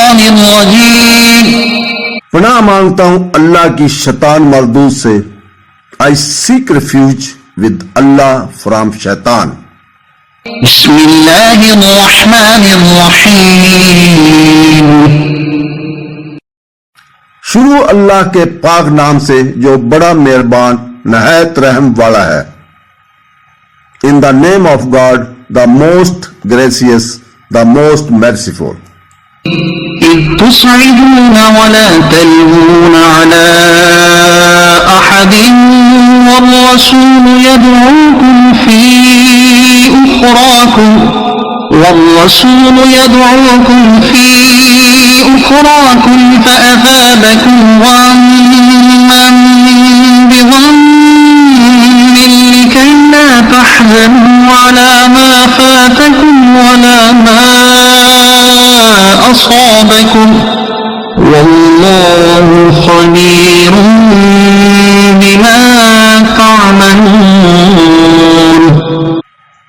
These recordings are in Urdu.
الشيطان الرجيم. پناہ مانگتا ہوں اللہ کی شیطان مردود سے. I seek refuge with Allah from shaitan. بسم الله الرحمن الرحيم. شروع اللہ کے پاک نام سے جو بڑا مہربان نہایت رحم والا ہے. In the name of God, the most gracious, the most merciful. إذ تصعدون ولا تلوون على أحد والرسول يدعوكم في أخراكم فأثابكم غما بغم لكي لا تحزنوا على ما فاتكم ولا ما أصابكم والله خبير بما تعملون.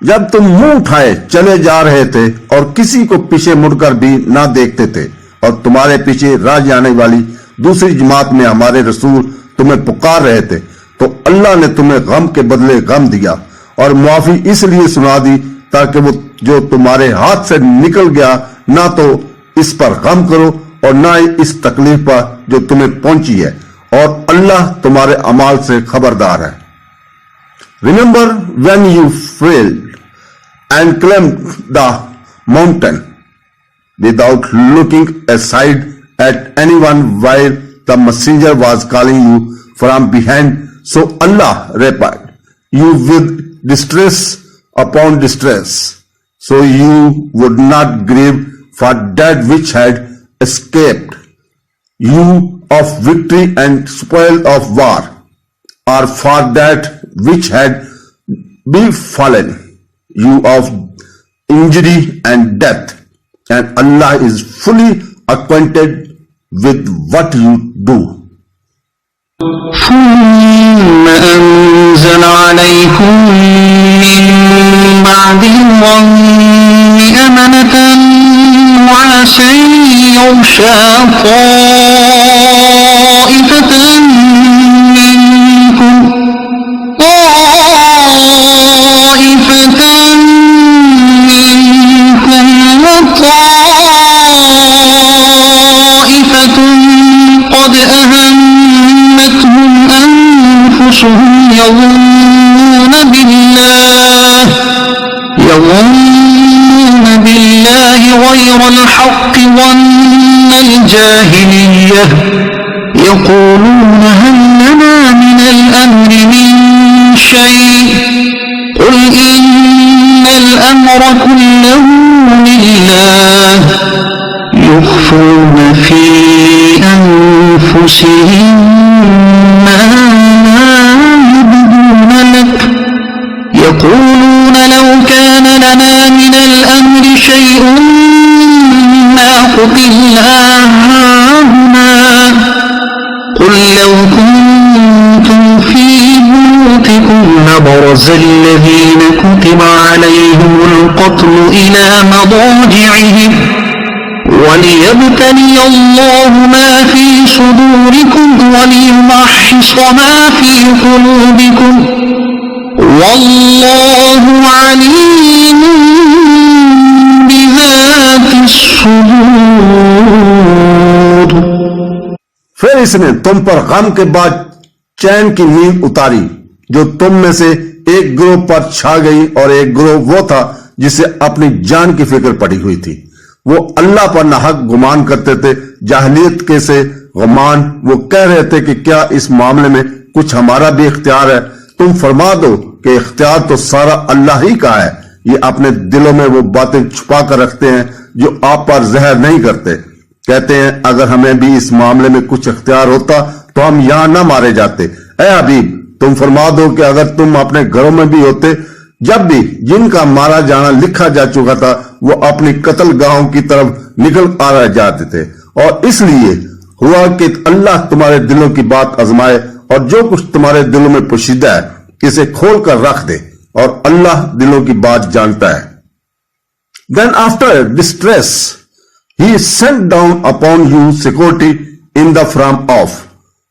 جب تم منہ اٹھائے چلے جا رہے تھے اور کسی کو پیچھے مڑ کر بھی نہ دیکھتے تھے اور تمہارے پیچھے راہ جانے والی دوسری جماعت میں ہمارے رسول تمہیں پکار رہے تھے تو اللہ نے تمہیں غم کے بدلے غم دیا اور معافی اس لیے سنا دی تاکہ وہ جو تمہارے ہاتھ سے نکل گیا نہ تو اس پر غم کرو اور نہ اس تکلیف پر جو تمہیں پہنچی ہے اور اللہ تمہارے اعمال سے خبردار ہے. Remember when you failed and climbed the mountain without looking aside at anyone while the messenger was calling you from behind, so Allah replied you with distress upon distress, so you would not grieve for that which had escaped you of victory and spoil of war, or for that which had befallen you of injury and death, and Allah is fully acquainted with what you do. ثم أنزل عليكم من بعد الغم أمنة نعاسا يغشى طائفة منكم وطائفة قد أهمتهم أنفسهم يظنون بالله غير الحق ظن الجاهلية يقولون هل لنا من الأمر من شيء قل إن الأمر كله لله يخفون في أنفسهم ما يبدون لك يقولون لو كان لنا من الأمر شيء ما قتلنا هاهنا قل لو كنتم في بيوتكم لبرز الذين كتب عليهم القتل إلى مضاجعهم وليبتلي الله ما في صدوركم وليمحص ما في قلوبكم والله عليم بذات الصدور. پھر اس نے تم پر غم کے بعد چین کی نیند اتاری جو تم میں سے ایک گروہ پر چھا گئی اور ایک گروہ وہ تھا جسے اپنی جان کی فکر پڑی ہوئی تھی. وہ اللہ پر ناحق گمان کرتے تھے جاہلیت کے سے غمان. وہ کہہ رہے تھے کہ کیا اس معاملے میں کچھ ہمارا بھی اختیار ہے؟ تم فرما دو کہ اختیار تو سارا اللہ ہی کا ہے. یہ اپنے دلوں میں وہ باتیں چھپا کر رکھتے ہیں جو آپ پر زہر نہیں کرتے. کہتے ہیں اگر ہمیں بھی اس معاملے میں کچھ اختیار ہوتا تو ہم یہاں نہ مارے جاتے. اے حبیب تم فرما دو کہ اگر تم اپنے گھروں میں بھی ہوتے جب بھی جن کا مارا جانا لکھا جا چکا تھا وہ اپنی قتل گاہوں کی طرف نکل آ جاتے تھے. اور اس لیے ہوا کہ اللہ تمہارے دلوں کی بات آزمائے اور جو کچھ تمہارے دلوں میں پوشیدہ ہے اسے کھول کر رکھ دے اور اللہ دلوں کی بات جانتا ہے. Then after distress He sent down upon you security in the form of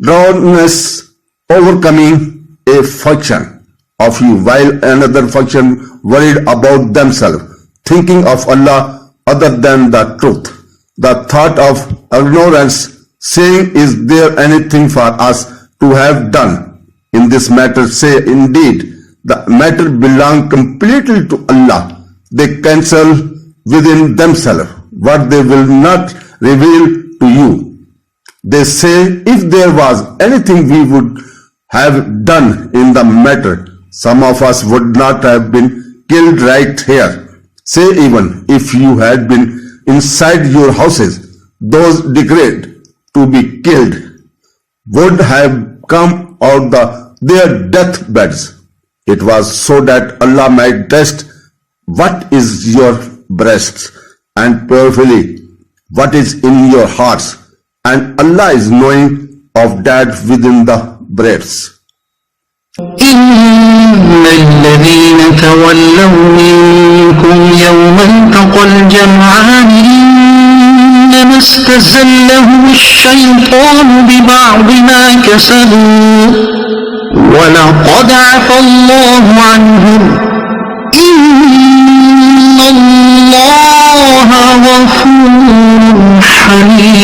drowsiness, overcoming a faction of you, while another faction worried about themselves, thinking of Allah other than the truth. The thought of ignorance, saying, is there anything for us to have done in this matter? Say, indeed, the matter belongs completely to Allah. They cancel within themselves what they will not reveal to you. They say, if there was anything we would have done in the matter, some of us would not have been killed right here. Say, even if you had been inside your houses, those decreed to be killed would have come out their deathbeds. It was so that Allah might test what is your breasts and purify what is in your hearts, and Allah is knowing of that within the breasts. إن الذين تولوا منكم يوم التقى الجمعان إنما استزلهم الشيطان ببعض ما كسبوا ولقد عفى الله عنهم إن الله غفور حليم.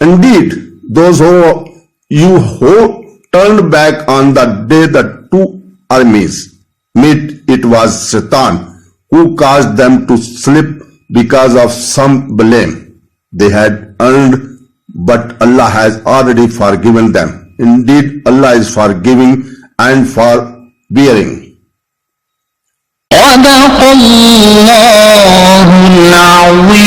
Indeed, those who turned back on the day the two armies met, it was Satan who caused them to slip because of some blame they had earned, but Allah has already forgiven them. Indeed, Allah is forgiving and forbearing. صدق الله العظيم.